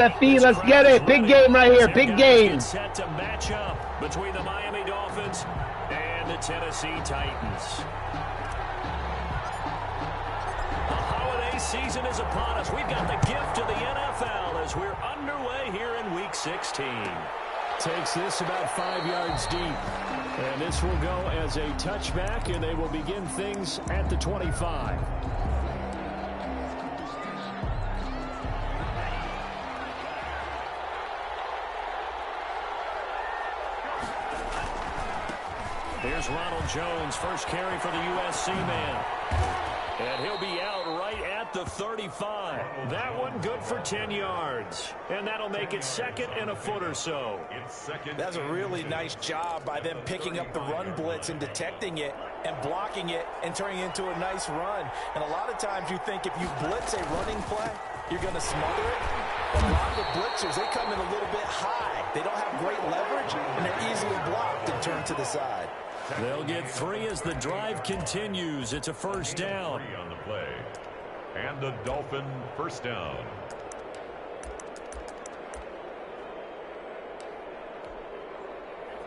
SFE. Let's get it. Big game right here. Big game. Set to match up between the Miami Dolphins and the Tennessee Titans. The holiday season is upon us. We've got the gift of the NFL as we're underway here in Week 16. Takes this about 5 yards deep. And this will go as a touchback, and they will begin things at the 25. Here's Ronald Jones, first carry for the USC man. And he'll be out right at the 35. That one good for 10 yards. And that'll make it second and a foot or so. That's a really nice job by them picking up the run blitz and detecting it and blocking it and turning it into a nice run. And a lot of times you think if you blitz a running play, you're going to smother it. But a lot of the blitzers, they come in a little bit high. They don't have great leverage, and they're easily blocked and turned to the side. They'll get 3 as the drive continues. It's a first down. On the play. And the Dolphin first down.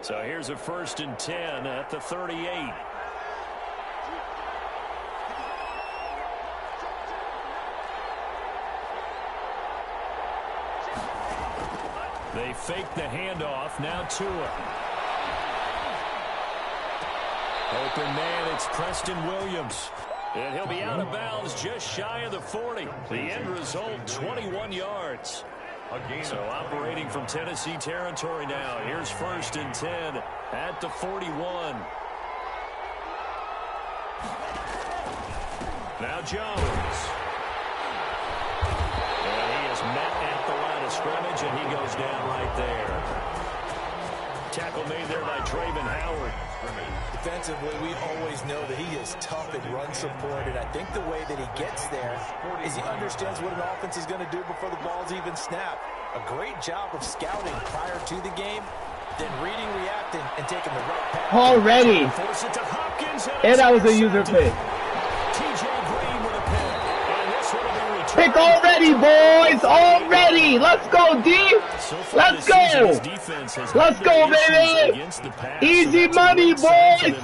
So here's a 1st and 10 at the 38. They fake the handoff. Now Tua. Open man, it's Preston Williams. And he'll be out of bounds just shy of the 40. The end result, 21 yards. So operating from Tennessee territory now. Here's 1st and 10 at the 41. Now Jones. And he is met at the line of scrimmage, and he goes down right there. Tackle made there by Traven Howard. Defensively, we always know that he is tough in run support, and I think the way that he gets there is he understands what an offense is going to do before the ball's even snapped. A great job of scouting prior to the game, then reading, reacting, and taking the right path. Already. Force it to Hopkins, And that was a user pick. TJ Green with a pick. And this one will be returned. Pick already, boys. Already. Let's go, D. Let's go. Let's go, baby. Easy money, boys.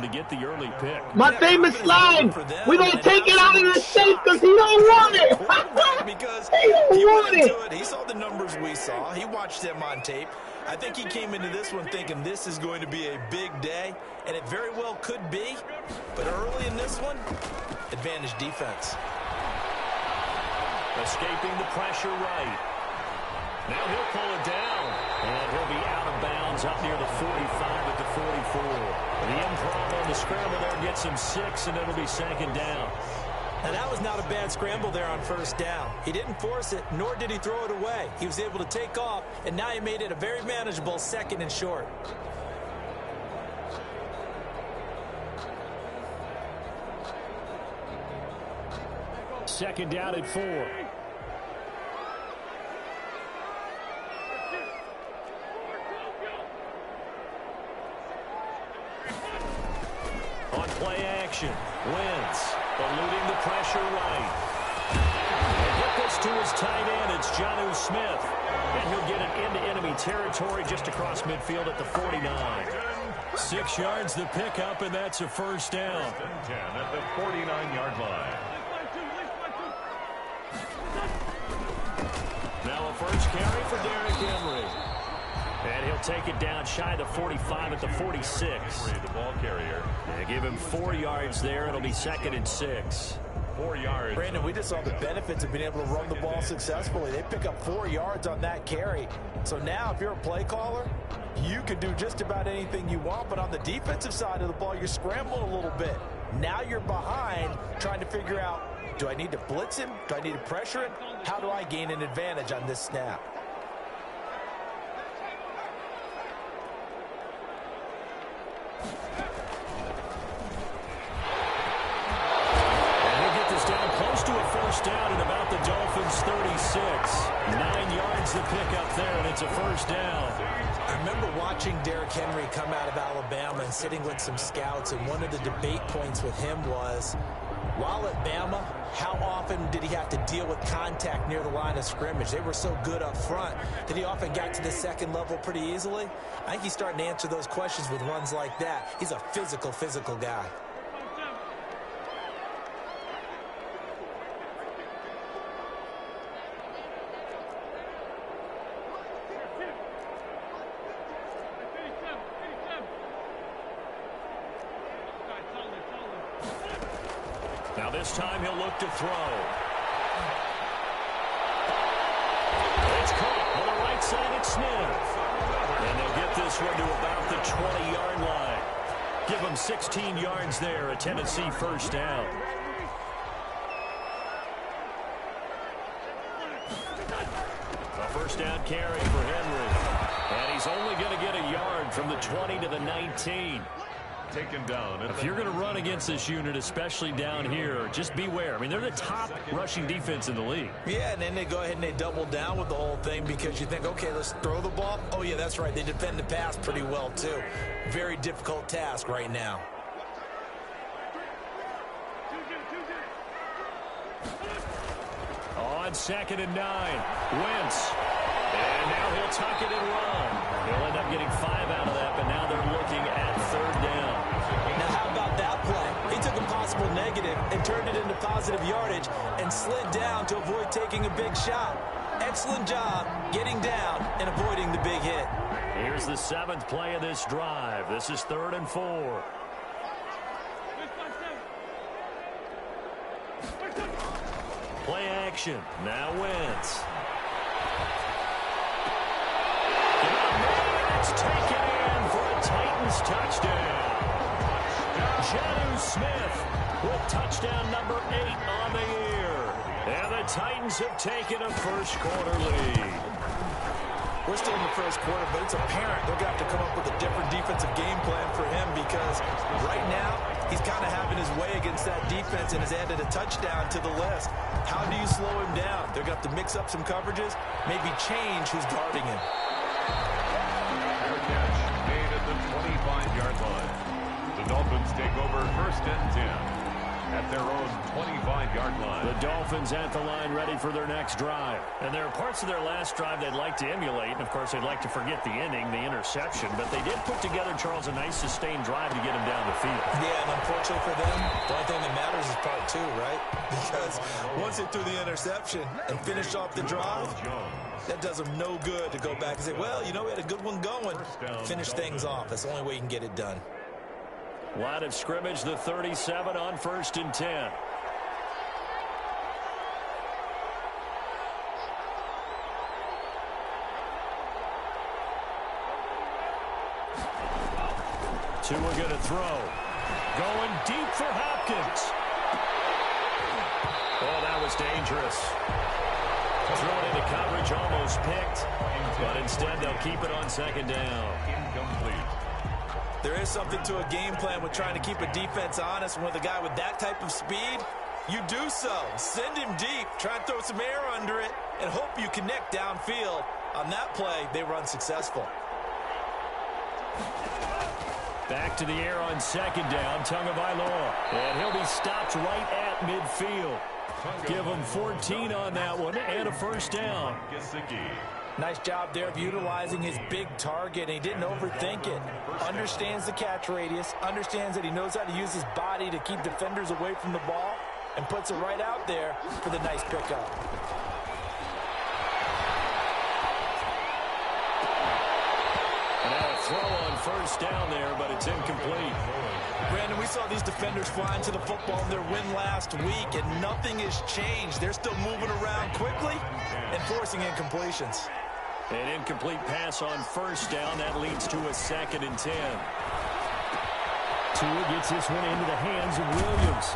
My famous line. We're going to take it out of the safe because he don't want it. Because he don't want it. He saw the numbers we saw. He watched them on tape. I think he came into this one thinking this is going to be a big day, and it very well could be. But early in this one, advantage defense. Escaping the pressure right. Now he'll pull it down. And he'll be out of bounds up near the 45 at the 44. The improv on the scramble there gets him 6, and it'll be 2nd down. Now that was not a bad scramble there on 1st down. He didn't force it, nor did he throw it away. He was able to take off, and now he made it a very manageable 2nd and short. Second down at 4. On play action, Wentz eluding the pressure right. And he gets to his tight end. It's Jonnu Smith. And he'll get it into enemy territory just across midfield at the 49. 6 yards the pickup, and that's a 1st down. 10 at the 49-yard line. Now a first carry for Derrick Henry. And he'll take it down shy of the 45 at the 46. The ball carrier. They give him 4 yards there. It'll be 2nd and 6. 4 yards. Brandon, we just saw the benefits of being able to run the ball successfully. They pick up 4 yards on that carry. So now if you're a play caller, you can do just about anything you want. But on the defensive side of the ball, you're scrambling a little bit. Now you're behind trying to figure out, do I need to blitz him? Do I need to pressure him? How do I gain an advantage on this snap? Down at about the Dolphins' 36. 9 yards to pick up there, and it's a 1st down. I remember watching Derrick Henry come out of Alabama and sitting with some scouts, and one of the debate points with him was, While at Bama, how often did he have to deal with contact near the line of scrimmage? They were so good up front that he often got to the second level pretty easily. I think he's starting to answer those questions with runs like that. He's a physical guy. Now this time he'll look to throw. It's caught on the right side at Smith. And they'll get this one to about the 20-yard line. Give them 16 yards there, a Tennessee first down. A first down carry for Henry. And he's only going to get a yard from the 20 to the 19. Taken down. If you're going to run against this unit, especially down here, just beware. I mean, they're the top rushing defense in the league. Yeah, and then they go ahead and they double down with the whole thing because you think, okay, let's throw the ball. Oh, yeah, that's right. They defend the pass pretty well, too. Very difficult task right now. On 2nd and 9, Wentz. And now he'll tuck it and run. He'll end up getting 5 out of that, but now they're looking at 3rd down. Now, how about that play? He took a possible negative and turned it into positive yardage and slid down to avoid taking a big shot. Excellent job getting down and avoiding the big hit. Here's the 7th play of this drive. This is 3rd and 4. Play action. Now Wentz. It's taken in for a Titans touchdown. Jonnu Smith with touchdown number 8 on the year. And the Titans have taken a first-quarter lead. We're still in the first quarter, but it's apparent they're going to have to come up with a different defensive game plan for him because right now he's kind of having his way against that defense and has added a touchdown to the list. How do you slow him down? They're going to have to mix up some coverages, maybe change who's guarding him. Catch made at the 25-yard line. The Dolphins take over 1st and 10 at their own 25-yard line. The Dolphins at the line ready for their next drive. And there are parts of their last drive they'd like to emulate. And, of course, they'd like to forget the inning, the interception. But they did put together, Charles, a nice sustained drive to get him down the field. Yeah, and unfortunately for them, the only thing that matters is part 2, right? Because once they threw the interception and finished off the drive, that does them no good to go back and say, well, you know, we had a good one going. Finish things off. That's the only way you can get it done. Line of scrimmage, the 37 on 1st and 10. Tua going to throw. Going deep for Hopkins. Oh, that was dangerous. Thrown into coverage, almost picked. But instead, they'll keep it on 2nd down. Incomplete. There is something to a game plan with trying to keep a defense honest. And with a guy with that type of speed, you do so. Send him deep. Try and throw some air under it and hope you connect downfield. On that play, they were unsuccessful. Back to the air on 2nd down, Tagovailoa. And he'll be stopped right at midfield. Give him 14 on that one and a first down. Nice job there of utilizing his big target. He didn't overthink it. Understands the catch radius. Understands that he knows how to use his body to keep defenders away from the ball. And puts it right out there for the nice pickup. And now a throw on 1st down there, but it's incomplete. Brandon, we saw these defenders flying to the football in their win last week, and nothing has changed. They're still moving around quickly and forcing incompletions. An incomplete pass on 1st down. That leads to a 2nd and 10. Tua gets this one into the hands of Williams.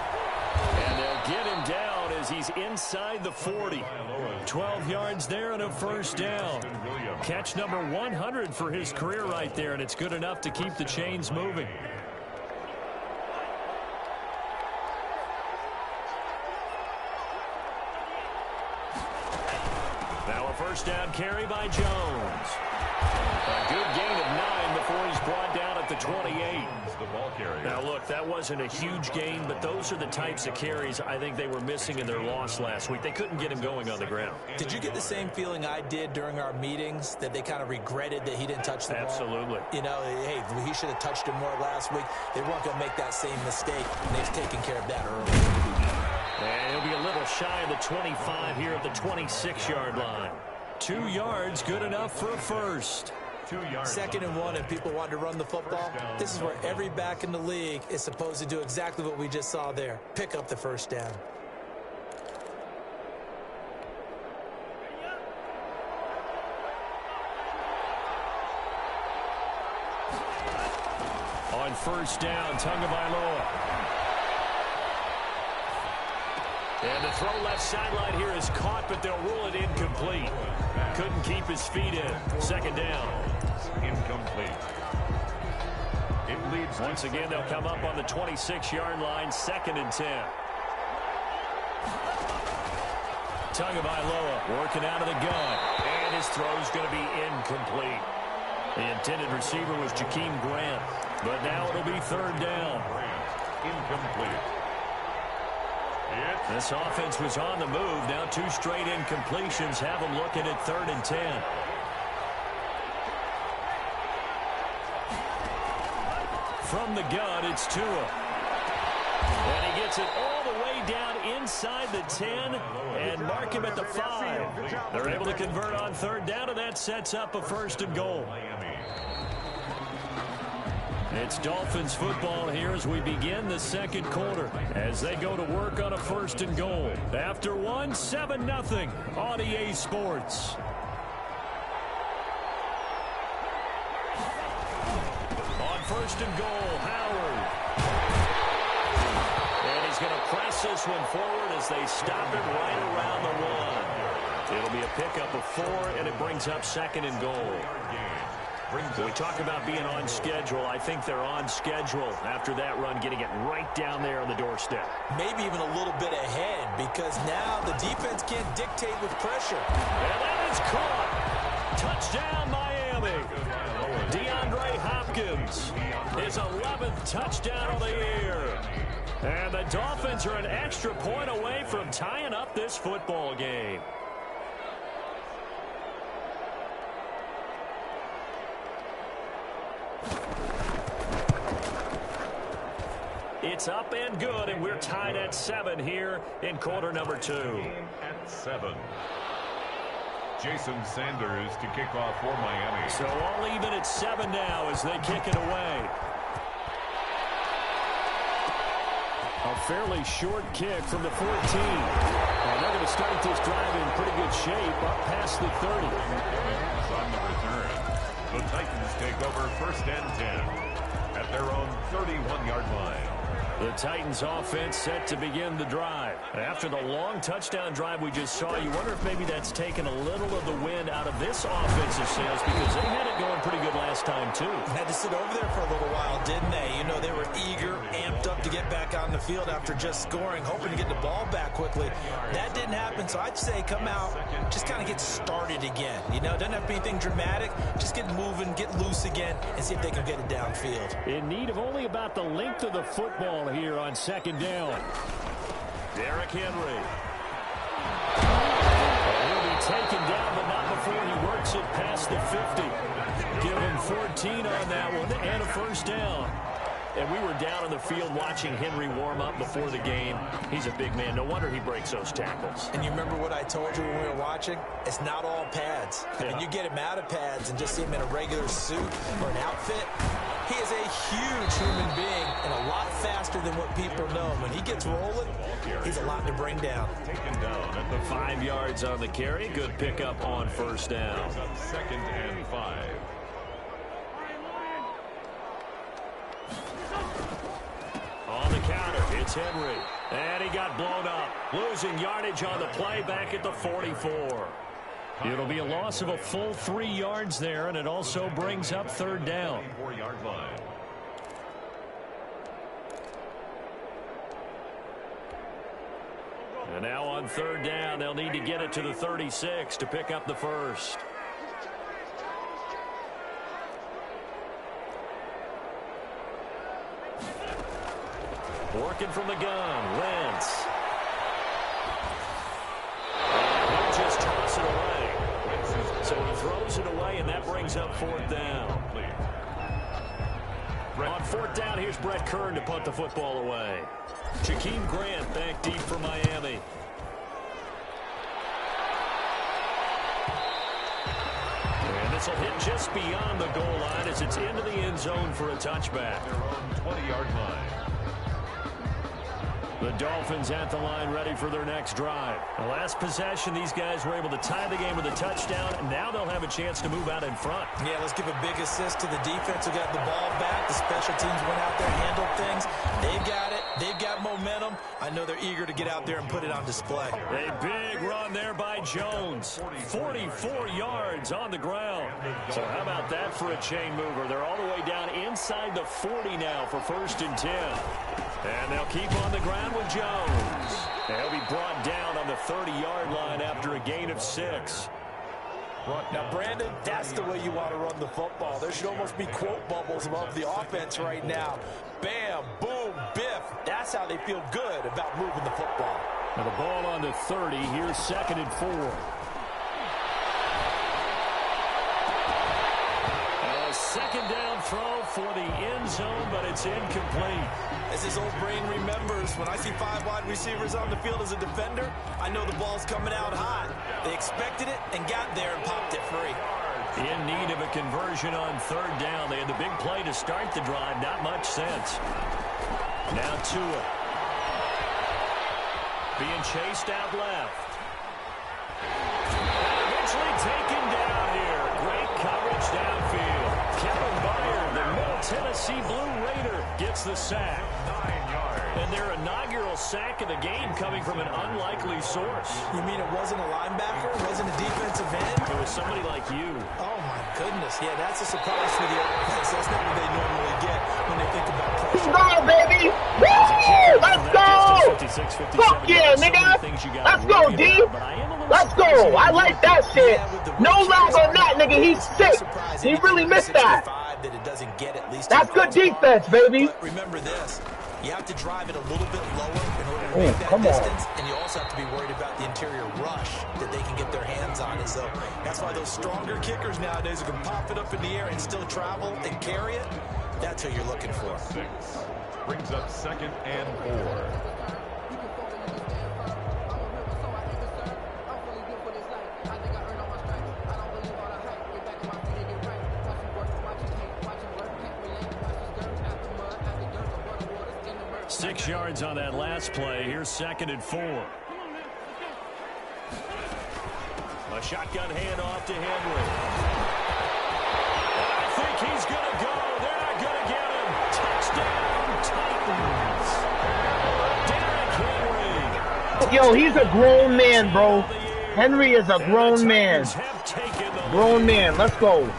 And they'll get him down as he's inside the 40. 12 yards there and a first down. Catch number 100 for his career right there, and it's good enough to keep the chains moving. Now a first down carry by Jones. A good gain of 9 before he's brought down at the 28. The ball carrier. Now, look, that wasn't a huge gain, but those are the types of carries I think they were missing in their loss last week. They couldn't get him going on the ground. Did you get the same feeling I did during our meetings, that they kind of regretted that he didn't touch the ball? Absolutely. You know, hey, he should have touched it more last week. They weren't going to make that same mistake, and they've taken care of that early. And he'll be a little shy of the 25 here at the 26-yard line. 2 yards, good enough for a first. 2 yards. 2nd and 1, and people want to run the football. This is where every back in the league is supposed to do exactly what we just saw there. Pick up the first down. On first down, Tagovailoa. And the throw left sideline here is caught, but they'll rule it incomplete. Couldn't keep his feet in. 2nd down. Incomplete. It leads. Once again, they'll come up on the 26-yard line, 2nd and 10. Tagovailoa working out of the gun, and his throw's going to be incomplete. The intended receiver was Jakeem Grant, but now it'll be 3rd down. Incomplete. This offense was on the move. Now 2 straight incompletions have them looking at 3rd and 10. From the gun, it's Tua. And he gets it all the way down inside the 10 and mark him at the 5. They're able to convert on 3rd down, and that sets up a 1st and goal. It's Dolphins football here as we begin the 2nd quarter as they go to work on a 1st and goal. After 1, 7-0 on EA Sports. On 1st and goal, Howard. And he's going to press this one forward as they stop it right around the 1. It'll be a pickup of 4, and it brings up 2nd and goal. When we talk about being on schedule, I think they're on schedule after that run, getting it right down there on the doorstep. Maybe even a little bit ahead, because now the defense can't dictate with pressure. And that is caught. Touchdown, Miami. DeAndre Hopkins, his 11th touchdown of the year. And the Dolphins are an extra point away from tying up this football game. It's up and good, and we're tied at 7 here in quarter number 2. At 7. Jason Sanders to kick off for Miami. So all even at 7 now as they kick it away. A fairly short kick from the 14. And they're going to start this drive in pretty good shape up past the 30. On the return, the Titans take over 1st and 10 at their own 31-yard line. The Titans offense set to begin the drive. After the long touchdown drive we just saw, you wonder if maybe that's taken a little of the wind out of this offensive sails, because they had it going pretty good last time too. Had to sit over there for a little while, didn't they? You know, they were eager, amped up to get back on the field after just scoring, hoping to get the ball back quickly. That didn't happen, so I'd say come out, just kind of get started again. You know, doesn't have to be anything dramatic. Just get moving, get loose again, and see if they can get it downfield. In need of only about the length of the football here on 2nd down. Derrick Henry. He'll be taken down, but not before he works it past the 50. Give him 14 on that one and a 1st down. And we were down on the field watching Henry warm up before the game. He's a big man. No wonder he breaks those tackles. And you remember what I told you when we were watching? It's not all pads. I mean, you get him out of pads and just see him in a regular suit or an outfit. He is a huge human being and a lot faster than what people know. When he gets rolling, he's a lot to bring down. Taken down at the 5 yards on the carry. Good pickup on 1st down. 2nd and 5. On the counter, it's Henry. And he got blown up. Losing yardage on the play back at the 44. It'll be a loss of a full 3 yards there, and it also brings up 3rd down. 4-yard line. And now on third down, they'll need to get it to the 36 to pick up the first. Working from the gun, Wentz. He'll just toss it away. So he throws it away, and that brings up fourth down. On fourth down, here's Brett Kern to punt the football away. Jakeem Grant back deep for Miami. And this will hit just beyond the goal line as it's into the end zone for a touchback. Their own 20-yard line. The Dolphins at the line ready for their next drive. The last possession, these guys were able to tie the game with a touchdown, and now they'll have a chance to move out in front. Yeah, let's give a big assist to the defense who got the ball back. The special teams went out there, handled things. They've got it. They've got momentum. I know they're eager to get out there and put it on display. A big run there by Jones. 44 yards on the ground. So how about that for a chain mover? They're all the way down inside the 40 now for 1st and 10. And they'll keep on the ground with Jones. And he'll be brought down on the 30-yard line after a gain of 6. Now, Brandon, that's the way you want to run the football. There should almost be quote bubbles above the offense right now. Bam, boom, biff. That's how they feel good about moving the football. Now the ball on the 30. Here's 2nd and 4. A second down throw for the end zone, but it's incomplete. As his old brain remembers, when I see 5 wide receivers on the field as a defender, I know the ball's coming out hot. They expected it and got there and popped it free. In need of a conversion on third down. They had the big play to start the drive. Not much sense. Now Tua. Being chased out left. And eventually taken down here. Great coverage downfield. Kevin Byard, the Middle Tennessee Blue Raider, gets the sack. 9 yards. And their inaugural sack of the game coming from an unlikely source. You mean it wasn't a linebacker? It wasn't a defensive end? It was somebody like you. Oh, my goodness. Yeah, that's a surprise for the offense. That's not what they normally get when they think about pressure. Let's go, baby! Woo! Let's go! Fuck yeah, nigga! Let's go, D! Let's go! I like that shit! No lag on that, nigga! He's sick! He really missed that! That's good defense, baby! But remember this. You have to drive it a little bit lower in order to make that distance, and you also have to be worried about the interior rush that they can get their hands on. And so that's why those stronger kickers nowadays who can pop it up in the air and still travel and carry it, that's who you're looking for. 6 brings up 2nd and 4. Six yards on that last play. Here's 2nd and 4. A shotgun handoff to Henry. And I think he's going to go. They're not going to get him. Touchdown, Titans. Derrick Henry. Yo, he's a grown man, bro. Henry is a grown man. Grown man. Let's go.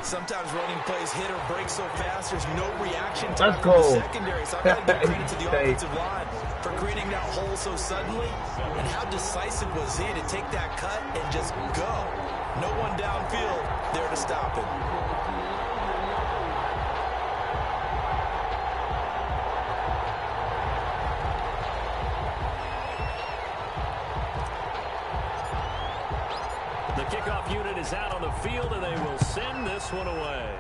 Sometimes running plays hit or break so fast, there's no reaction time Let's from go. the secondary. So I've got to give credit to the offensive line for creating that hole so suddenly. And how decisive was he to take that cut and just go? No one downfield there to stop him. The kickoff unit is out on the field, and they will send this one away.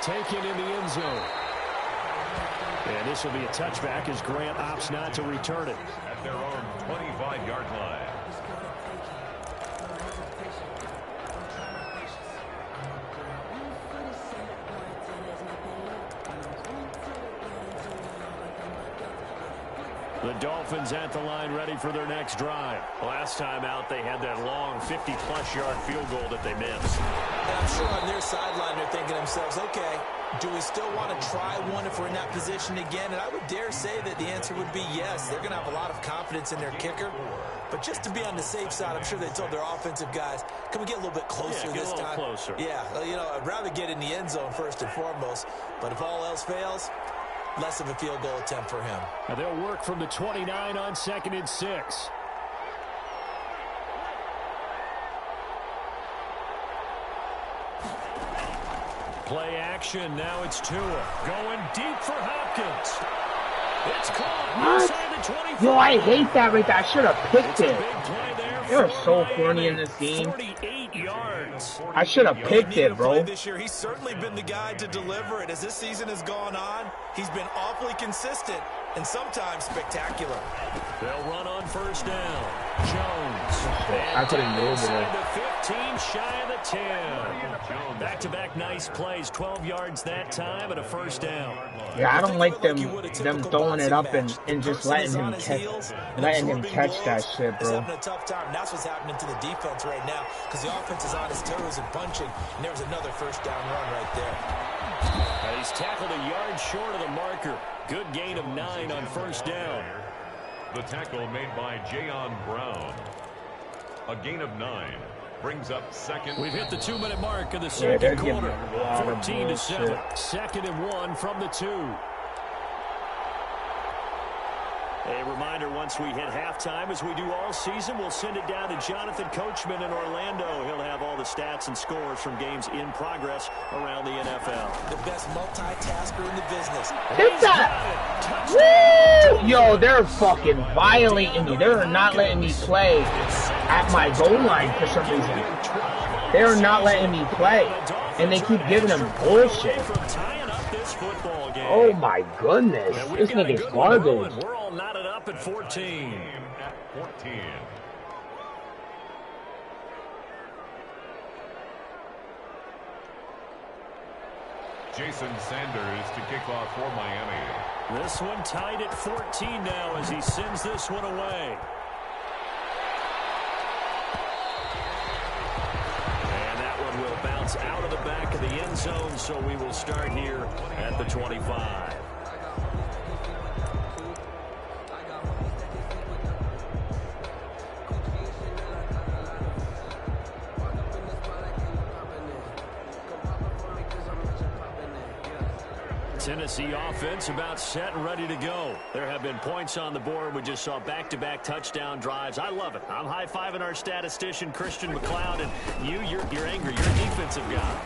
Taken in the end zone. And this will be a touchback as Grant opts not to return it. At their own 25-yard line. The Dolphins at the line ready for their next drive. Last time out, they had that long 50-plus yard field goal that they missed. And I'm sure on their sideline they're thinking to themselves, okay, do we still want to try one if we're in that position again? And I would dare say that the answer would be yes. They're going to have a lot of confidence in their kicker. But just to be on the safe side, I'm sure they told their offensive guys, can we get a little bit closer this time? Closer. Yeah, you know, I'd rather get in the end zone first and foremost. But if all else fails, less of a field goal attempt for him. And they'll work from the 29 on 2nd and 6. Play action. Now it's Tua. Going deep for Hopkins. It's caught inside the 25. Yo, I hate that right there. I should have picked it. They're so Miami. corny in this game. 48 yards. I should have picked it, bro. This year, he's certainly been the guy to deliver it. As this season has gone on, he's been awfully consistent and sometimes spectacular. They'll run on 1st down. Jones. I couldn't do it. Inside the 15, shy of the 10. Back-to-back nice plays. 12 yards that time and a 1st down. Yeah, I don't like them throwing it up and just letting him catch that shit, He's bro. having a tough time. That's what's happening to the defense right now because the offense is on his toes and punching, and there was another 1st down run right there. And he's tackled a yard short of the marker. Good gain of 9 on 1st down. The tackle made by Jayon Brown. A gain of 9 brings up 2nd. We've hit the 2-minute mark of the 2nd quarter. 14-7. 2nd and 1 from the 2. A reminder, once we hit halftime, as we do all season, we'll send it down to Jonathan Coachman in Orlando. He'll have all the stats and scores from games in progress around the NFL. The best multitasker in the business. Hit that! Woo! Yo, they're fucking violating me. They're not letting me play at my goal line for some reason. They're not letting me play. And they keep giving them bullshit. Oh my goodness. This nigga's garbage. We're all knotted up at 14. At 14. Jason Sanders to kick off for Miami. This one tied at 14 now as he sends this one away. And that one will bounce out of the back of the end zone, so we will start here at the 25. Tennessee offense about set and ready to go. There have been points on the board. We just saw back-to-back touchdown drives. I love it. I'm high-fiving our statistician, Christian McLeod, and you're angry. You're a defensive guy.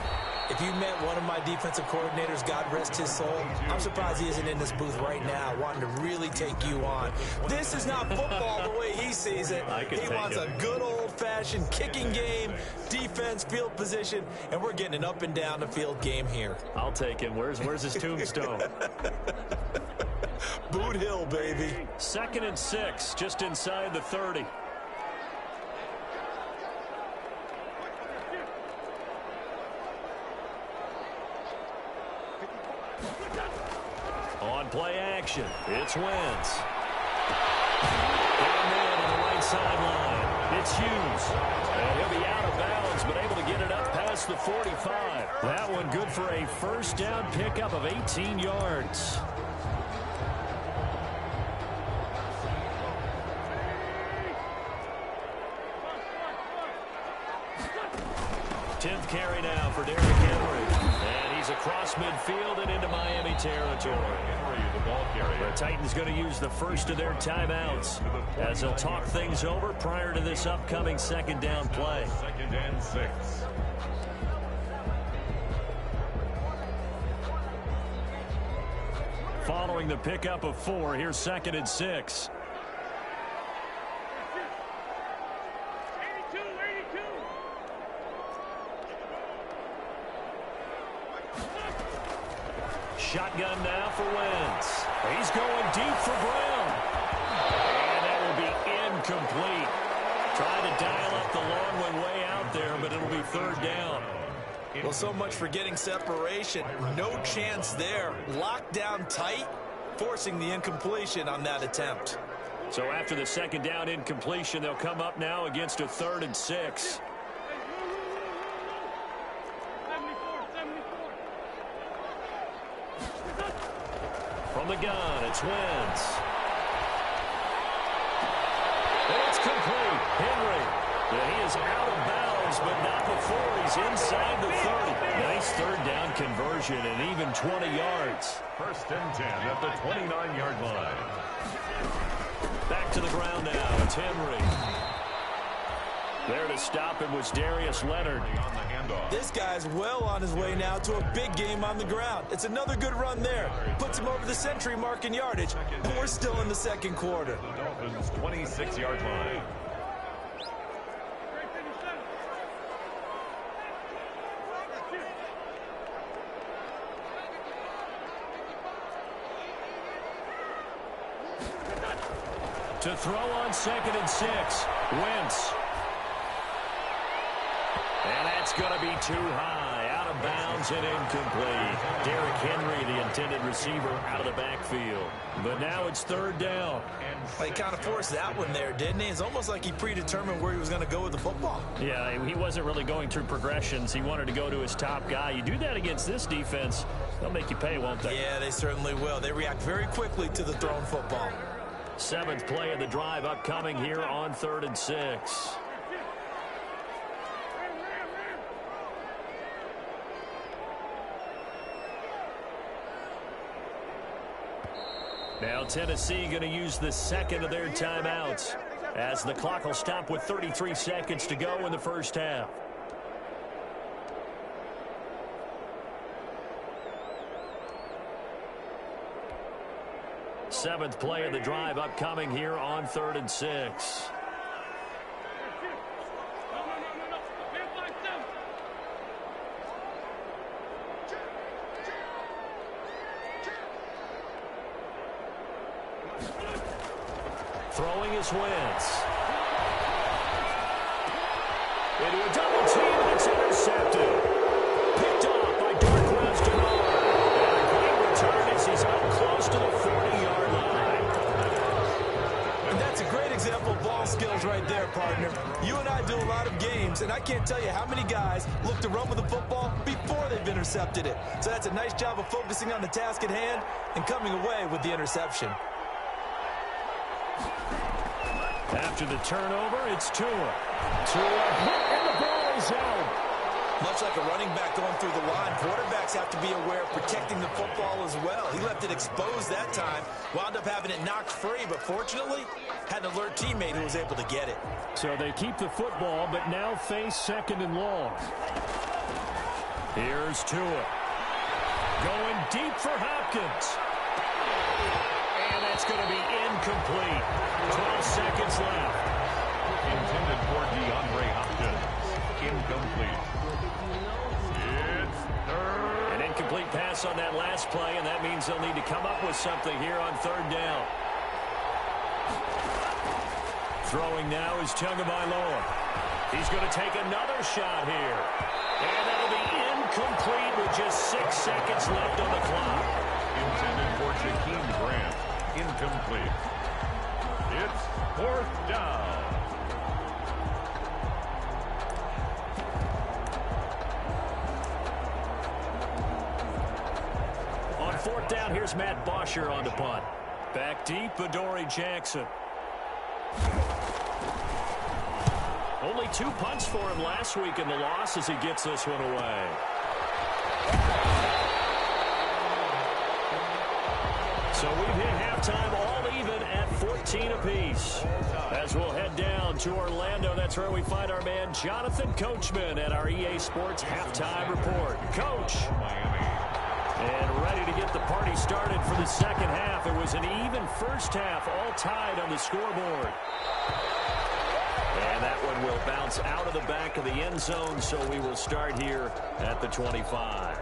If you met one of my defensive coordinators, God rest his soul, I'm surprised he isn't in this booth right now wanting to really take you on. This is not football the way he sees it. He wants a good old-fashioned kicking game, defense, field position, and we're getting an up-and-down-the-field game here. I'll take him. Where's his tombstone? Boot Hill, baby. 2nd and 6, just inside the 30. On play action, it's Wentz. Down there on the right sideline, it's Hughes. And he'll be out of bounds, but able to get it up past the 45. That one good for a 1st down pickup of 18 yards. Tenth carry now for Derrick Henry. And he's across midfield and into Miami territory. The ball carrier. The Titans going to use the first of their timeouts as they'll talk things over prior to this upcoming 2nd down play. 2nd and 6. Following the pickup of 4, here's 2nd and 6. Shotgun now for Wentz. He's going deep for Brown. And that will be incomplete. Trying to dial up the long one way out there, but it'll be 3rd down. Well, so much for getting separation. No chance there. Locked down tight, forcing the incompletion on that attempt. So after the 2nd down incompletion, they'll come up now against a 3rd and 6. From the gun, it's Wentz. And it's complete. Henry. And he is out of bounds goes, but not before. He's inside the 30. Nice third down conversion and even 20 yards. First and 10 at the 29-yard line. Back to the ground now. It's Henry. There to stop him was Darius Leonard. This guy's well on his way now to a big game on the ground. It's another good run there. Puts him over the century mark in yardage, but we're still in the second quarter. The Dolphins' 26-yard line. To throw on 2nd and 6. Wentz. And that's going to be too high. Out of bounds and incomplete. Derrick Henry, the intended receiver, out of the backfield. But now it's third down. Well, he kind of forced that one there, didn't he? It's almost like he predetermined where he was going to go with the football. Yeah, he wasn't really going through progressions. He wanted to go to his top guy. You do that against this defense, they'll make you pay, won't they? Yeah, they certainly will. They react very quickly to the thrown football. 7th play of the drive upcoming here on 3rd and 6. Now Tennessee going to use the second of their timeouts as the clock will stop with 33 seconds to go in the first half. Seventh play of the drive upcoming here on 3rd and 6. Throwing his Wentz. Into a double team, and it's intercepted. Picked off by Darquez Dennard. And a great return as he's up close to the 40-yard line. And that's a great example of ball skills right there, partner. You and I do a lot of games, and I can't tell you how many guys look to run with the football before they've intercepted it. So that's a nice job of focusing on the task at hand and coming away with the interception. After the turnover, it's Tua. And the ball is out. Much like a running back going through the line, quarterbacks have to be aware of protecting the football as well. He left it exposed that time, wound up having it knocked free, but fortunately, had an alert teammate who was able to get it. So they keep the football, but now face 2nd and long. Here's Tua. Going deep for Hopkins. And that's going to be incomplete. 12 seconds left. Intended for DeAndre Hopkins. Incomplete. It's third. An incomplete pass on that last play, and that means they'll need to come up with something here on 3rd down. Throwing now is Tagovailoa. He's going to take another shot here. And that'll be incomplete with just 6 seconds left on the clock. Intended for Jakeem Grant. Incomplete. It's 4th down. On 4th down, here's Matt Bosher on the punt. Back deep, Adoree Jackson. Only 2 punts for him last week in the loss as he gets this one away. So we've hit halftime all even at 14 apiece. As we'll head down to Orlando, that's where we find our man Jonathan Coachman at our EA Sports Halftime Report. Coach. And ready to get the party started for the second half. It was an even first half, all tied on the scoreboard. And that one will bounce out of the back of the end zone, so we will start here at the 25.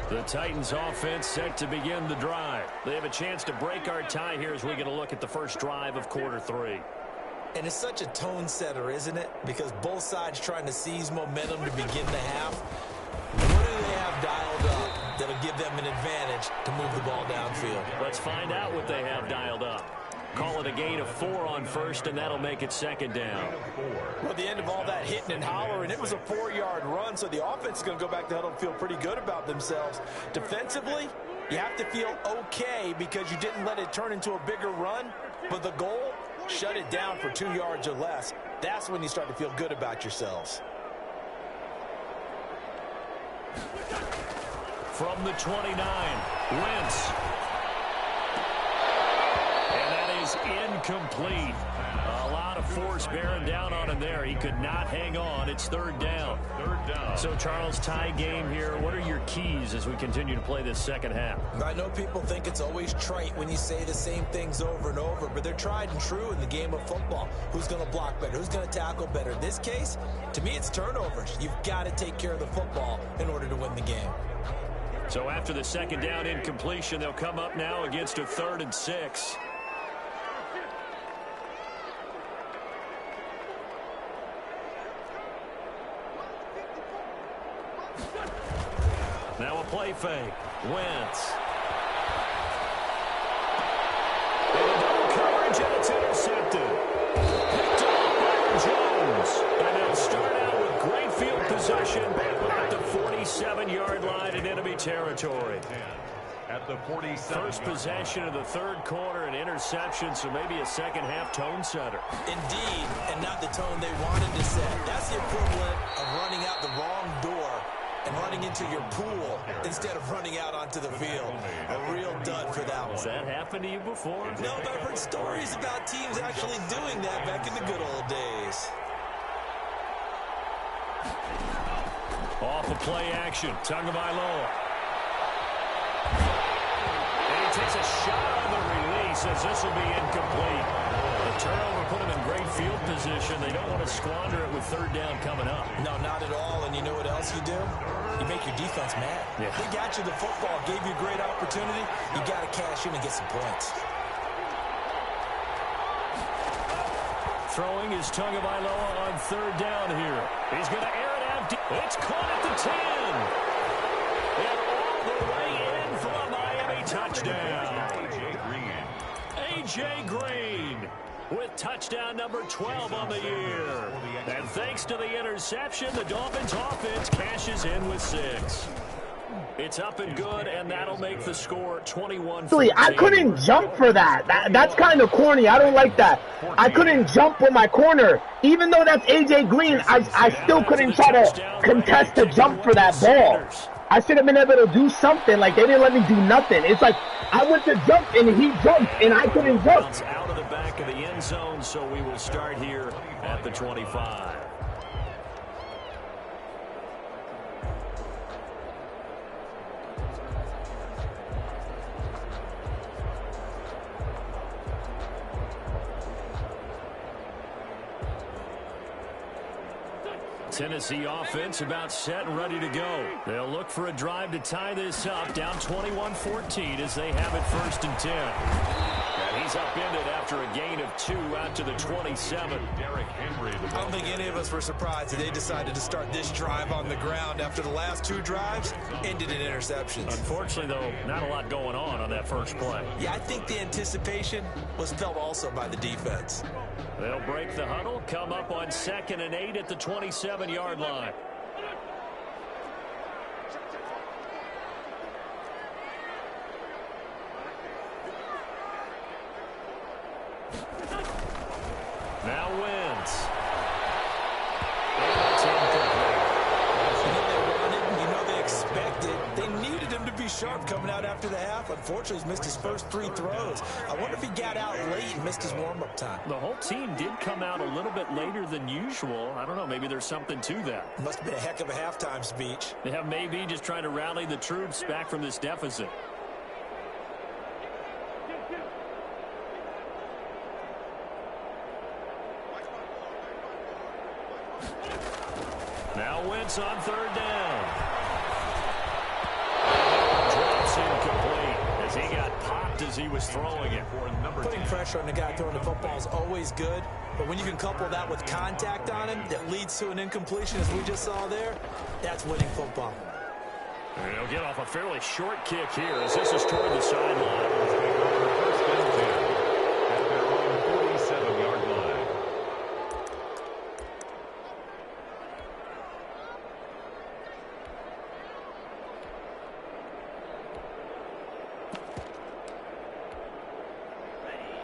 The Titans offense set to begin the drive. They have a chance to break our tie here as we get a look at the first drive of quarter 3. And it's such a tone setter, isn't it? Because both sides trying to seize momentum to begin the half. What do they have dialed up that'll give them an advantage to move the ball downfield? Let's find out what they have dialed up. Call it a gain of 4 on first, and that'll make it 2nd down. Well, at the end of all that hitting and hollering, it was a 4-yard run, so the offense is going to go back to huddle and feel pretty good about themselves. Defensively, You have to feel okay because you didn't let it turn into a bigger run, but the goal, shut it down for 2 yards or less. That's when you start to feel good about yourselves. From the 29, Wentz. And that is incomplete. A lot of force bearing down on him there. He could not hang on. It's third down. So, Charles, tie game here. What are your keys as we continue to play this second half? I know people think it's always trite when you say the same things over and over, but they're tried and true in the game of football. Who's going to block better? Who's going to tackle better? In this case, to me, it's turnovers. You've got to take care of the football in order to win the game. So after the second down incompletion, they'll come up now against a 3rd and 6. Now a play fake. Wentz. And a double coverage, and it's intercepted. Picked off by Jones. And they'll start out with great field possession at the 47-yard line in enemy territory. At the 47. First possession of the third quarter, an interception, so maybe a second-half tone setter. Indeed, and not the tone they wanted to set. That's the equivalent of running out the wrong door and running into your pool instead of running out onto the field. A real dud for that one. Has that happened to you before? No, but I've heard stories about teams actually doing that back in the good old days. Off the play action, Tagovailoa. And he takes a shot on the release as this will be incomplete. The turnover put him in great field position. They don't want to squander it with third down coming up. No, not at all. And you know what else you do? You make your defense mad. Yeah. They got you the football, gave you a great opportunity. You got to cash in and get some points. Throwing is Tagovailoa on third down here. He's going to air it out deep. It's caught at the 10. And all the way in for a Miami touchdown. A.J. Green with touchdown number 12 on the year. And thanks to the interception, the Dolphins offense cashes in with 6. It's up and good, and that'll make the score 21-14. I couldn't jump for that. That's kind of corny. I don't like that. I couldn't jump with my corner. Even though that's A.J. Green, I still couldn't try to contest the jump for that ball. I should have been able to do something. Like, they didn't let me do nothing. It's like I went to jump, and he jumped, and I couldn't jump. It's out of the back of the end zone, so we will start here at the 25. Tennessee offense about set and ready to go. They'll look for a drive to tie this up, down 21-14 as they have it 1st and 10. And he's upended after a gain of 2 out to the 27. I don't think any of us were surprised that they decided to start this drive on the ground after the last 2 drives ended in interceptions. Unfortunately, though, not a lot going on that first play. Yeah, I think the anticipation was felt also by the defense. They'll break the huddle, come up on 2nd and 8 at the 27-yard line. Now Wentz. It's incomplete. You know they wanted, you know they expected. They needed him to be sharp coming out after the half. Unfortunately, he's missed his first 3 throws. I wonder if he got out late and missed his warm-up time. The whole team did come out a little bit later than usual. I don't know, maybe there's something to that. Must have been a heck of a halftime speech. Yeah, maybe just trying to rally the troops back from this deficit. Now Wentz on third down. Drops incomplete as he got popped as he was throwing it. Putting pressure on the guy throwing the football is always good, but when you can couple that with contact on him that leads to an incompletion, as we just saw there, that's winning football. And he'll get off a fairly short kick here as this is toward the sideline.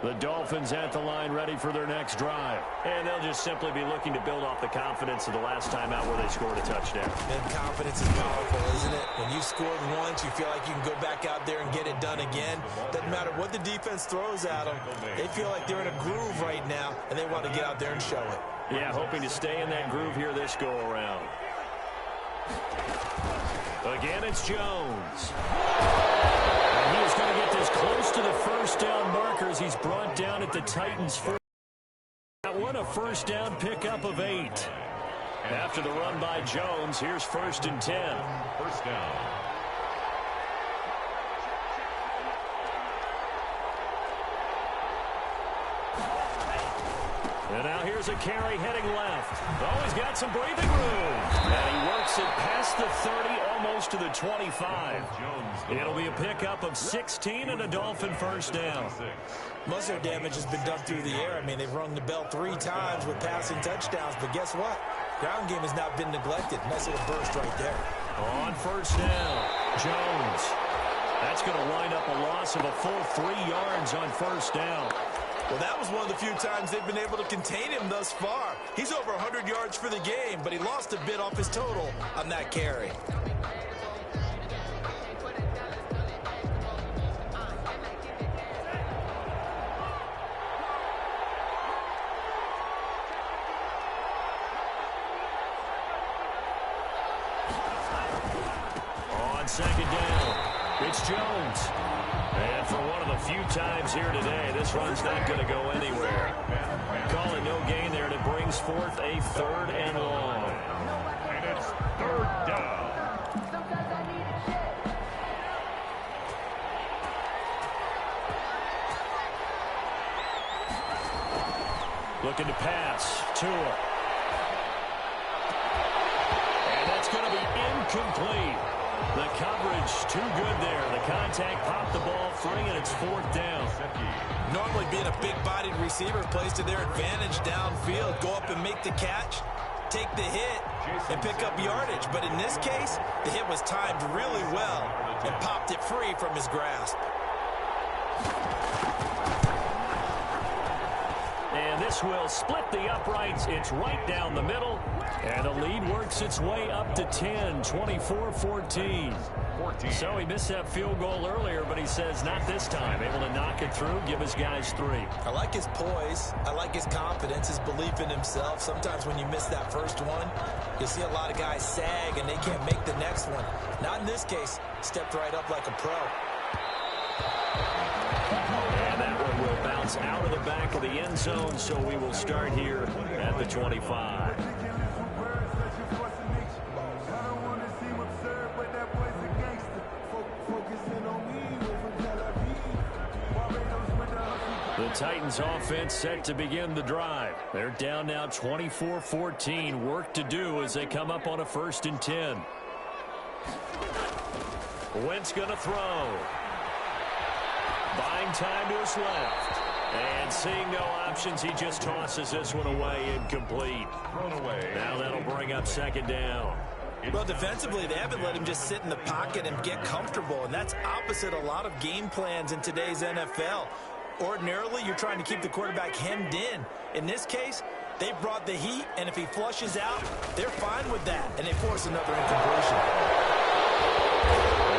The Dolphins at the line ready for their next drive. And they'll just simply be looking to build off the confidence of the last time out where they scored a touchdown. And confidence is powerful, isn't it? When you scored once, you feel like you can go back out there and get it done again. Doesn't matter what the defense throws at them. They feel like they're in a groove right now, and they want to get out there and show it. Yeah, hoping to stay in that groove here this go-around. Again, it's Jones. And he is going to get this close to the first down markers. He's brought down at the Titans' first. That one a first down pickup of 8. After the run by Jones, here's 1st and 10. First down. And now here's a carry heading left. Oh, he's got some breathing room. And he works it past the 30, almost to the 25. It'll be a pickup of 16 and a Dolphin first down. Most of their damage has been done through the air. I mean, they've rung the bell 3 times with passing touchdowns. But guess what? Ground game has not been neglected. Nice little burst right there. On first down, Jones. That's going to wind up a loss of a full 3 yards on first down. Well, that was one of the few times they've been able to contain him thus far. He's over 100 yards for the game, but he lost a bit off his total on that carry. On second down, it's Jones. And for one of the few times here today, this run's not going to go anywhere. Call it no gain there, and it brings forth a 3rd and long. And it's 3rd down. Looking to pass. Tua. And that's going to be incomplete. The coverage too good there. The contact popped the ball free, and it's 4th down. Normally being a big-bodied receiver plays to their advantage downfield. Go up and make the catch, take the hit, and pick up yardage. But in this case, the hit was timed really well and popped it free from his grasp. And this will split the uprights. It's right down the middle. And the lead works its way up to 10, 24-14. So he missed that field goal earlier, but he says not this time. Able to knock it through, give his guys 3. I like his poise. I like his confidence, his belief in himself. Sometimes when you miss that first one, you'll see a lot of guys sag and they can't make the next one. Not in this case. Stepped right up like a pro. And that one will bounce out of the back of the end zone, so we will start here at the 25. The Titans offense set to begin the drive. They're down now 24-14. Work to do as they come up on a 1st and 10. Wentz going to throw. Buying time to his left. And seeing no options, he just tosses this one away, incomplete. Thrown away. Now that'll bring up 2nd down. Well, defensively, they haven't let him just sit in the pocket and get comfortable, and that's opposite a lot of game plans in today's NFL. Ordinarily, you're trying to keep the quarterback hemmed in. In this case, they brought the heat, and if he flushes out, they're fine with that, and they force another incompletion.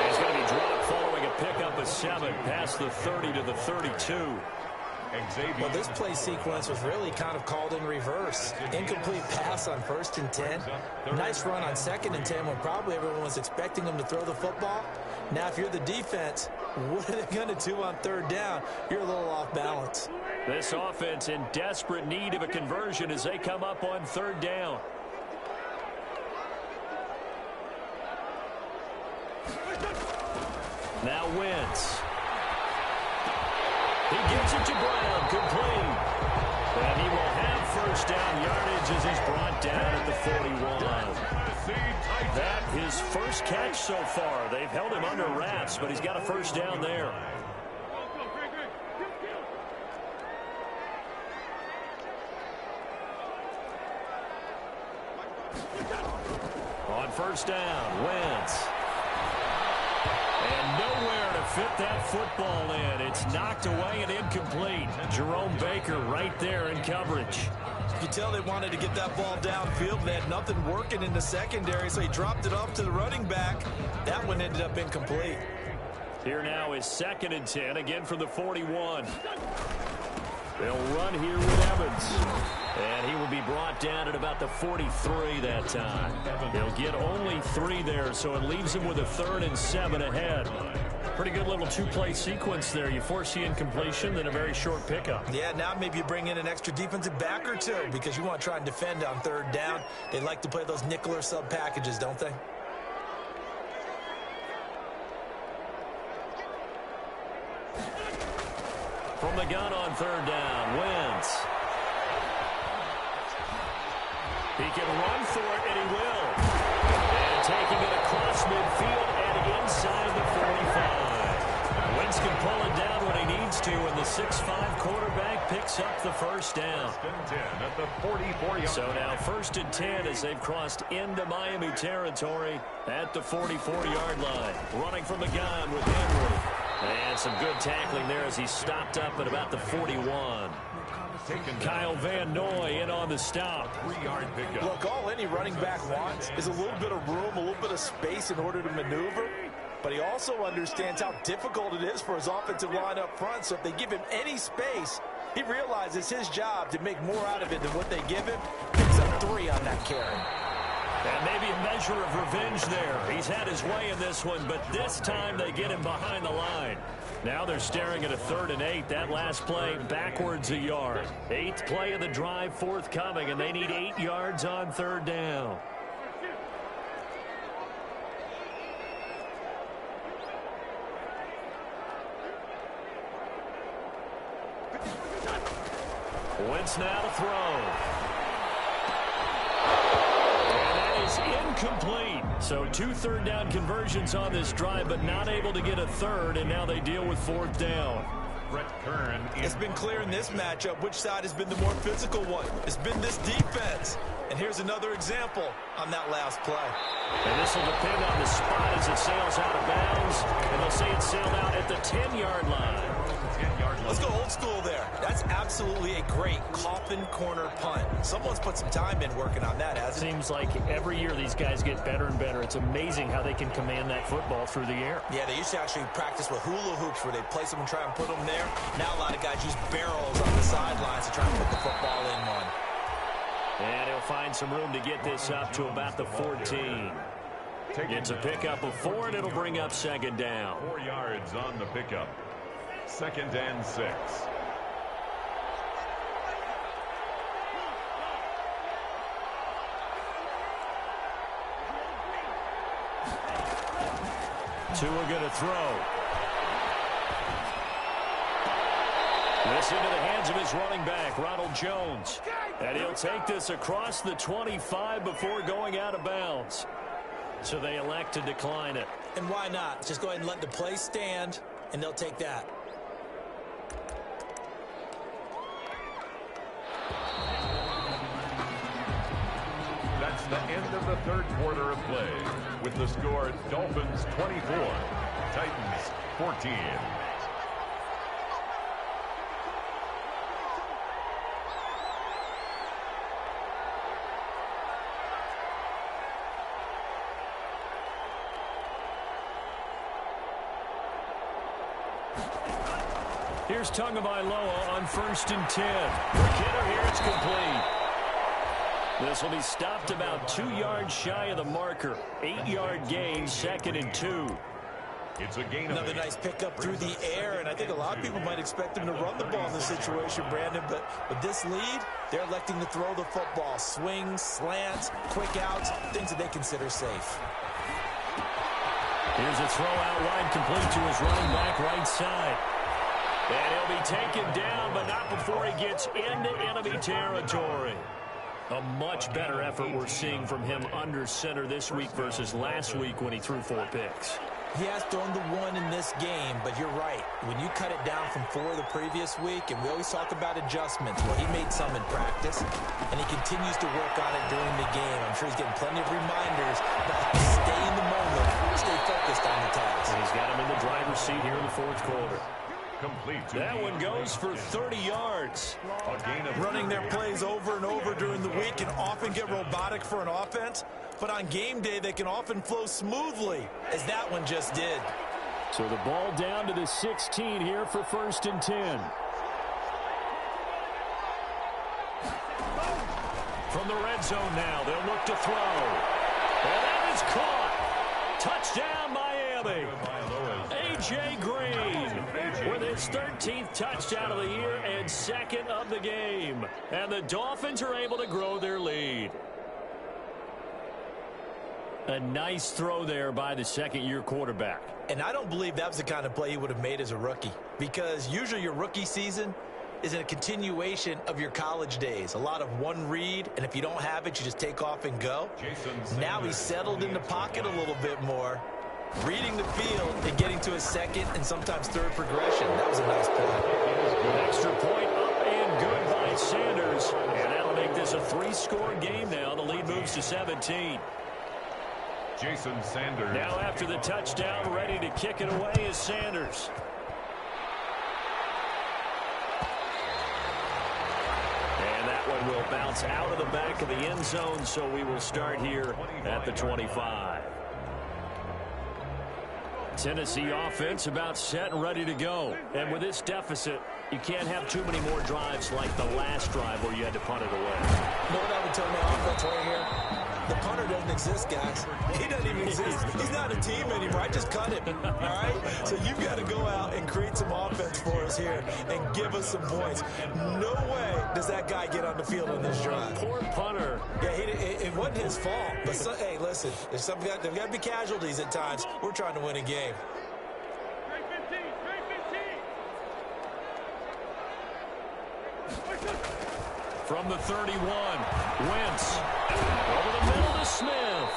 He's going to be dropped following a pickup of 7 past the 30 to the 32. Well, this play sequence was really kind of called in reverse. Incomplete pass on 1st and 10. Nice run on 2nd and 10 when probably everyone was expecting him to throw the football. Now, if you're the defense, what are they going to do on 3rd down? You're a little off balance. This offense in desperate need of a conversion as they come up on 3rd down. Now Wentz. He gives it to Brown, complete. And he will have 1st down yardage as he's brought down at the 41. That his first catch so far. They've held him under wraps, but he's got a 1st down there. On 1st down, Wentz. And nowhere to fit that football in. It's knocked away and incomplete. Jerome Baker right there in coverage. You tell they wanted to get that ball downfield. They had nothing working in the secondary, so he dropped it off to the running back. That one ended up incomplete. Here now is 2nd and 10, again from the 41. They'll run here with Evans. And he will be brought down at about the 43 that time. He'll get only 3 there, so it leaves him with a 3rd and 7 ahead. Pretty good little 2-play sequence there. You force the incompletion, then a very short pickup. Yeah, now maybe you bring in an extra defensive back or 2 because you want to try and defend on 3rd down. They like to play those nickel or sub packages, don't they? From the gun on 3rd down, Wentz. He can run for it, and he will. And taking it across midfield and inside the 45. Wentz can pull it down when he needs to, and the 6'5" quarterback picks up the 1st down. At the 44-yard. So now 1st and 10 as they've crossed into Miami territory at the 44-yard line. Running from the gun with Henry. And some good tackling there as he stopped up at about the 41. Kyle Van Noy in on the stop. 3-yard pickup. Look, all any running back wants is a little bit of room, a little bit of space in order to maneuver. But he also understands how difficult it is for his offensive line up front. So if they give him any space, he realizes his job to make more out of it than what they give him. Picks up 3 on that carry. And maybe a measure of revenge there. He's had his way in this one, but this time they get him behind the line. Now they're staring at a 3rd and 8. That last play backwards a yard. 8th play of the drive forthcoming, and they need 8 yards on 3rd down. Wentz now to throw. Incomplete. So 2 3rd down conversions on this drive, but not able to get a 3rd, and now they deal with 4th down. It's been clear in this matchup which side has been the more physical one. It's been this defense. And here's another example on that last play. And this will depend on the spot as it sails out of bounds. And they'll say it sailed out at the 10-yard line. Let's go old school there. That's absolutely a great coffin corner punt. Someone's put some time in working on that, hasn't it? Seems like every year these guys get better and better. It's amazing how they can command that football through the air. Yeah, they used to actually practice with hula hoops where they place them and try and put them there. Now a lot of guys use barrels on the sidelines to try and put the football in one. And he'll find some room to get this up to about the 14. It's a pickup of 4, and it'll bring up 2nd down. 4 yards on the pickup. 2nd and 6. Tua going to throw. This into the hands of his running back, Ronald Jones. And he'll take this across the 25 before going out of bounds. So they elect to decline it. And why not? Just go ahead and let the play stand, and they'll take that. That's the end of the 3rd quarter of play. With the score, Dolphins 24, Titans 14. Here's Tagovailoa on 1st and 10. For Kidder here, it's complete. This will be stopped about 2 yards shy of the marker. 8-yard gain, 2nd and 2. It's a gain. Another nice pickup through the air, and I think a lot of people might expect them to run the ball in this situation, Brandon, but with this lead, they're electing to throw the football. Swings, slants, quick outs, things that they consider safe. Here's a throw out wide, complete to his running back right side. And he'll be taken down, but not before he gets into enemy territory. A much better effort we're seeing from him under center this week versus last week when he threw 4 picks. He has thrown the 1 in this game, but you're right. When you cut it down from 4 the previous week, and we always talk about adjustments, well, he made some in practice, and he continues to work on it during the game. I'm sure he's getting plenty of reminders about how to stay in the moment stay focused on the task. And he's got him in the driver's seat here in the fourth quarter. Complete. That one goes for 30 yards. A gain of Running their plays over and over during the week can often get robotic for an offense, but on game day they can often flow smoothly, as that one just did. So the ball down to the 16 here for 1st and 10. From the red zone now, they'll look to throw. And that is caught. Touchdown, Miami. A.J. Green with his 13th touchdown of the year and 2nd of the game. And the Dolphins are able to grow their lead. A nice throw there by the second-year quarterback. And I don't believe that was the kind of play he would have made as a rookie, because usually your rookie season is a continuation of your college days. A lot of one read, and if you don't have it, you just take off and go. Now he's settled in the pocket a little bit more, reading the field and getting to his second and sometimes third progression. That was a nice play. An extra point up and good by Sanders. And that'll make this a 3-score game now. The lead moves to 17. Jason Sanders. Now after the touchdown, ready to kick it away is Sanders. And that one will bounce out of the back of the end zone, so we will start here at the 25. Tennessee offense about set and ready to go. And with this deficit, you can't have too many more drives like the last drive where you had to punt it away. You know what I would tell my offense right here? The punter doesn't exist, guys. He doesn't even exist. He's not a team anymore. I just cut him, all right? So you've got to go out and create some offense for us here and give us some points. No way does that guy get on the field on this drive. Poor punter. Yeah, it wasn't his fault. But, hey, listen, there's got to be casualties at times. We're trying to win a game. From the 31, Wentz. Over the middle to Smith.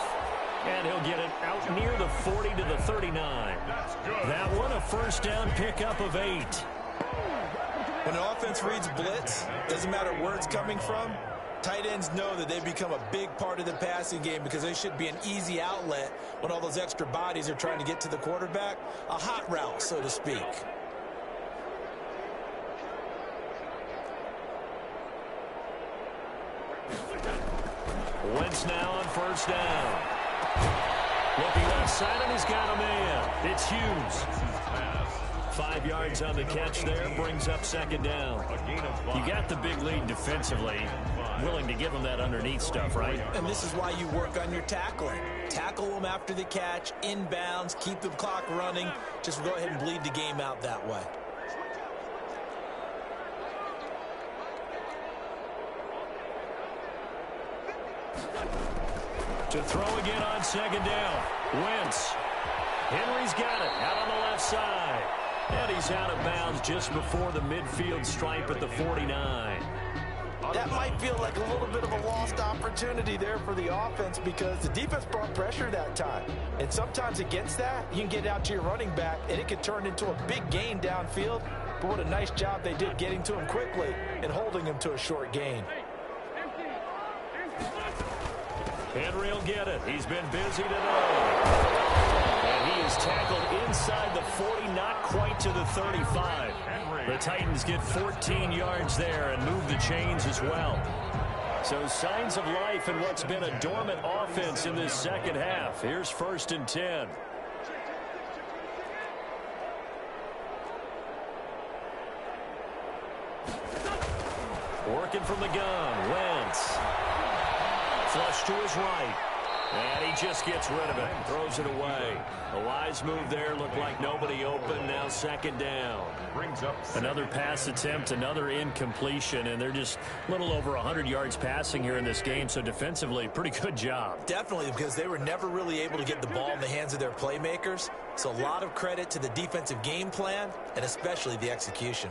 And he'll get it out near the 40 to the 39. That one a first down pickup of 8. When an offense reads blitz, doesn't matter where it's coming from, tight ends know that they become a big part of the passing game because they should be an easy outlet when all those extra bodies are trying to get to the quarterback. A hot route, so to speak. Wentz now on first down. Looking left side, and he's got a man. It's Hughes. 5 yards on the catch there, brings up second down. You got the big lead defensively, willing to give them that underneath stuff, right? And this is why you work on your tackling. Tackle them after the catch, inbounds, keep the clock running. Just go ahead and bleed the game out that way. To throw again on second down. Wentz. Henry's got it out on the left side. And he's out of bounds just before the midfield stripe at the 49. That might feel like a little bit of a lost opportunity there for the offense because the defense brought pressure that time. And sometimes against that, you can get out to your running back, and it could turn into a big gain downfield. But what a nice job they did getting to him quickly and holding him to a short gain. Henry will get it. He's been busy today. And he is tackled inside the 40, not quite to the 35. The Titans get 14 yards there and move the chains as well. So signs of life in what's been a dormant offense in this second half. Here's 1st and 10. Working from the gun, Wentz. Flush to his right. And he just gets rid of it. Throws it away. A wise move there. Looked like nobody open. Now second down. Brings up another pass attempt, another incompletion, and they're just a little over 100 yards passing here in this game. So defensively, pretty good job. Definitely, because they were never really able to get the ball in the hands of their playmakers. So a lot of credit to the defensive game plan and especially the execution.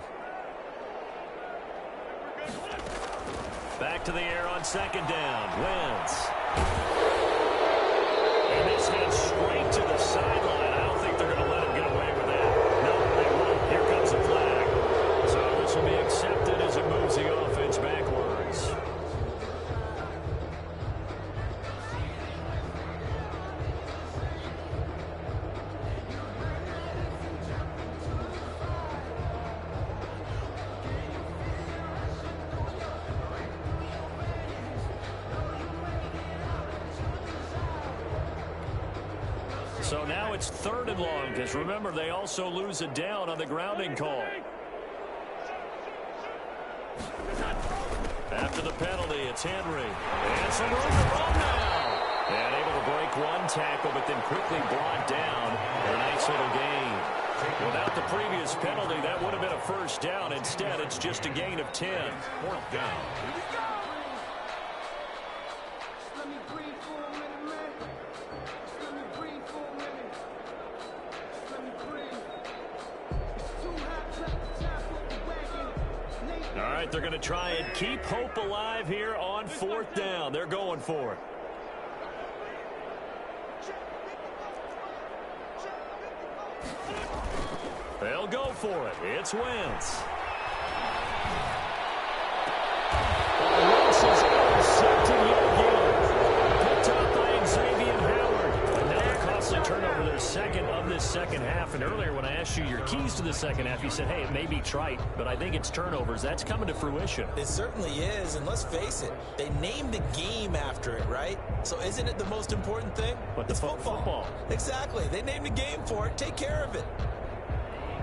Back to the air on second down. Wentz. And this heads straight to the sideline. I don't think they're going to let him get away with that. No, they won't. Here comes a flag. So this will be accepted as it moves the offense backwards. So now it's 3rd and long, because remember, they also lose a down on the grounding call. After the penalty, it's Henry. And some room to run now. And able to break one tackle, but then quickly brought down. A nice little gain. Without the previous penalty, that would have been a 1st down. Instead, it's just a gain of 10. 4th down. All right, they're going to try and keep hope alive here on 4th down. They're going for it. They'll go for it. It's Wentz. Wentz is intercepted yet again. Picked up by Xavier Howard. Another costly turnover, their 2nd of this 2nd half. And earlier when I asked you your keys to the 2nd half, you said, hey, it may be trite, but I think it's turnovers. That's coming to fruition. It certainly is, and let's face it, they named the game after it, right? So isn't it the most important thing? But it's football. Exactly. They named the game for it. Take care of it.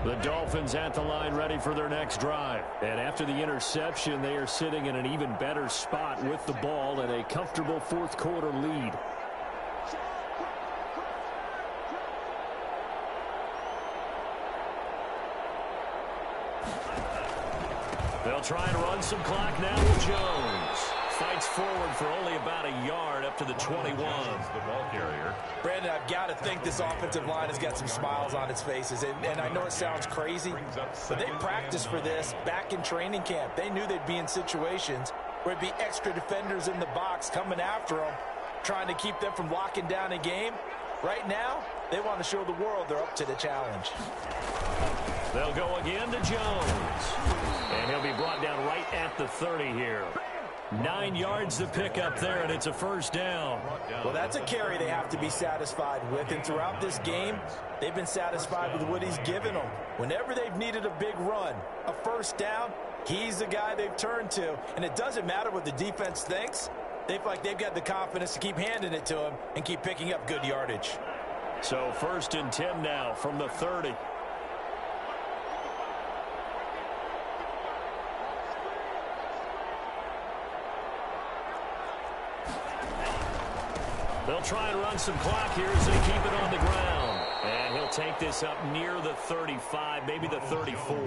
The Dolphins at the line ready for their next drive. And after the interception, they are sitting in an even better spot with the ball and a comfortable 4th quarter lead. They'll try and run some clock now with Jones. Fights forward for only about a yard up to the 21. The ball carrier. Brandon, I've got to think this offensive line has got some smiles on its faces. And I know it sounds crazy, but they practiced for this back in training camp. They knew they'd be in situations where it'd be extra defenders in the box coming after them, trying to keep them from locking down a game. Right now, they want to show the world they're up to the challenge. They'll go again to Jones. And he'll be brought down right at the 30 here. 9 yards to pick up there, and it's a 1st down. Well, that's a carry they have to be satisfied with. And throughout this game, they've been satisfied with what he's given them. Whenever they've needed a big run, a 1st down, he's the guy they've turned to. And it doesn't matter what the defense thinks. They feel like they've got the confidence to keep handing it to him and keep picking up good yardage. So 1st and 10 now from the 30. They'll try and run some clock here as they keep it on the ground. And he'll take this up near the 35, maybe the 34.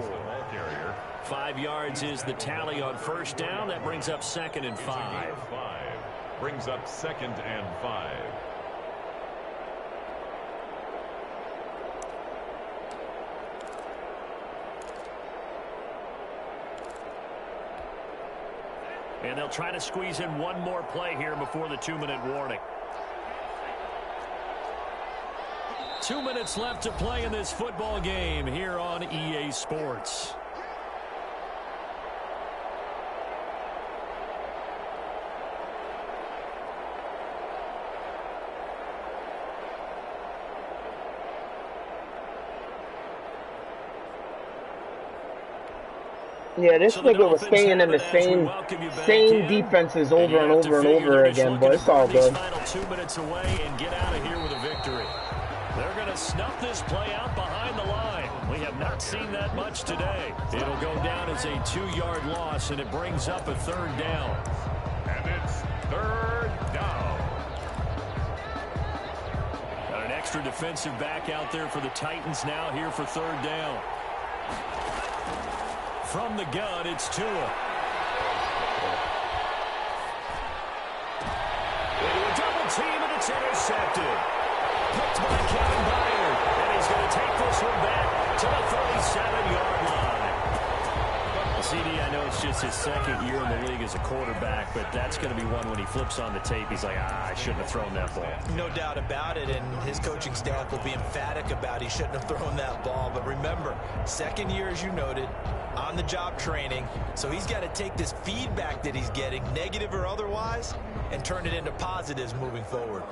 5 yards is the tally on 1st down. That brings up 2nd and 5. Brings up 2nd and 5. And they'll try to squeeze in one more play here before the 2-minute warning. 2 minutes left to play in this football game here on EA Sports. Yeah, this nigga was staying in the same defenses over and over and over again, but it's all good. Final 2 minutes away and get out of here with a victory. They're going to snuff this play out behind the line. We have not seen that much today. It'll go down as a 2-yard loss, and it brings up a 3rd down. And it's 3rd down. Got an extra defensive back out there for the Titans now here for 3rd down. From the gun, it's Tua. Into a double team, and it's intercepted. Picked by Kevin Byard, and he's going to take this one back to the 37-yard line. CD, I know it's just his 2nd year in the league as a quarterback, but that's going to be one when he flips on the tape. He's like, I shouldn't have thrown that ball. No doubt about it, and his coaching staff will be emphatic about he shouldn't have thrown that ball. But remember, 2nd year, as you noted, on-the-job training, so he's got to take this feedback that he's getting, negative or otherwise, and turn it into positives moving forward.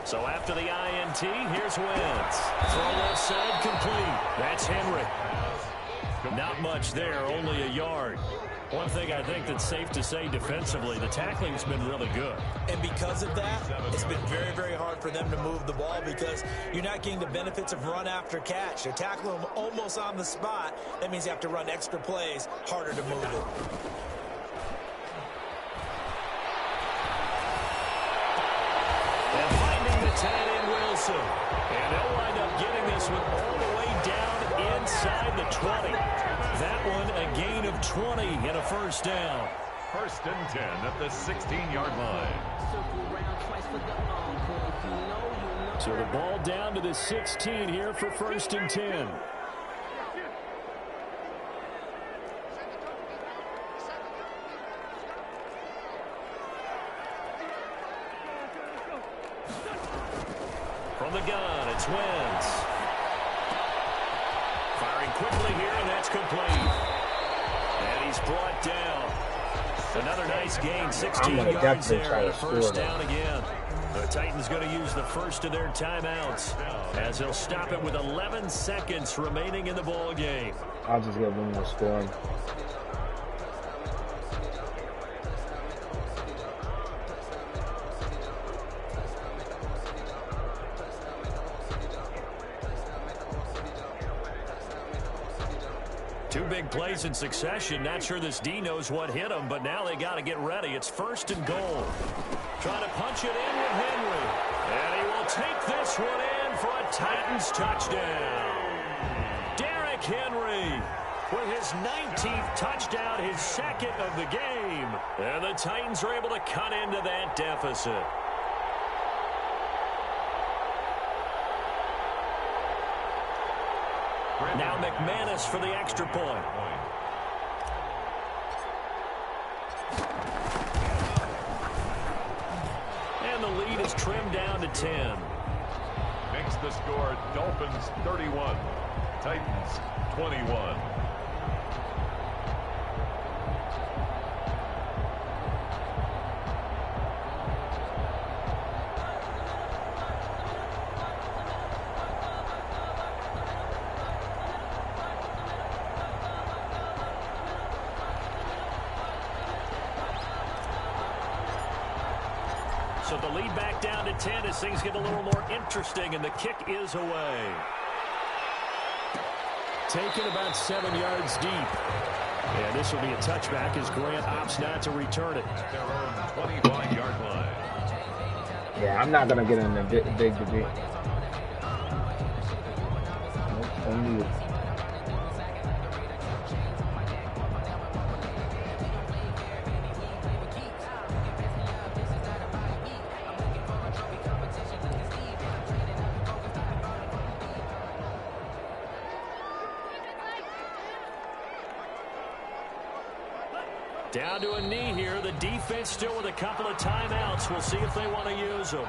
So after the INT, here's Wentz. Throw left side complete. That's Henry. Not much there, only a yard. One thing I think that's safe to say defensively, the tackling's been really good. And because of that, it's been very, very hard for them to move the ball because you're not getting the benefits of run after catch. You're tackling them almost on the spot. That means you have to run extra plays, harder to move it. And finding the tight end Wilson. And they'll wind up getting this one all the way down inside the 20. That one a gain of 20 and a first down. First and 10 at the 16-yard line. So the ball down to the 16 here for first and 10. From the gun, it's Wentz. Firing quickly here, and that's complete. And he's brought down. Another nice gain, 16 yards there, and a first down again. The Titans going to use the first of their timeouts as they'll stop it with 11 seconds remaining in the ball game. I'll just give them the scoring. Two big plays in succession. Not sure this D knows what hit him, but now they got to get ready. It's first and goal. Trying to punch it in with Henry. And he will take this one in for a Titans touchdown. Derrick Henry with his 19th touchdown, his second of the game. And the Titans are able to cut into that deficit. Now McManus for the extra point. And the lead is trimmed down to 10. Makes the score Dolphins 31, Titans 21. So the lead back down to 10 as things get a little more interesting, and the kick is away. Taken about 7 yards deep. And this will be a touchback as Grant opts not to return it. Their own 25-yard line. Yeah, I'm not going to get in the big debate. Nope, only you. Down to a knee here. The defense still with a couple of timeouts. We'll see if they want to use them.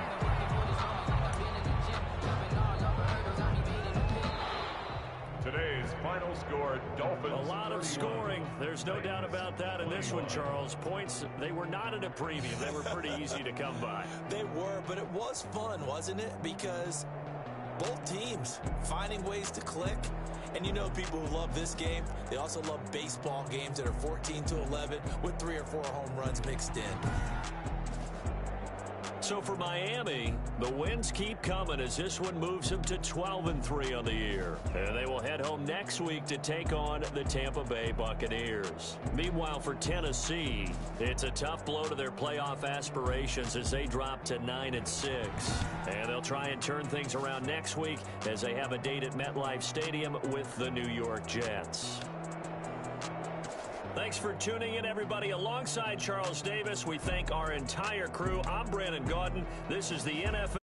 Today's final score, Dolphins. A lot of scoring. There's no doubt about that in this one, Charles. Points, they were not at a premium. They were pretty easy to come by. They were, but it was fun, wasn't it? Because both teams finding ways to click. And you know people who love this game, they also love baseball games that are 14-11 with 3 or 4 home runs mixed in. So for Miami, the wins keep coming as this one moves them to 12-3 on the year. And they will head home next week to take on the Tampa Bay Buccaneers. Meanwhile, for Tennessee, it's a tough blow to their playoff aspirations as they drop to 9-6. And they'll try and turn things around next week as they have a date at MetLife Stadium with the New York Jets. Thanks for tuning in, everybody. Alongside Charles Davis, we thank our entire crew. I'm Brandon Gaudin. This is the NFL.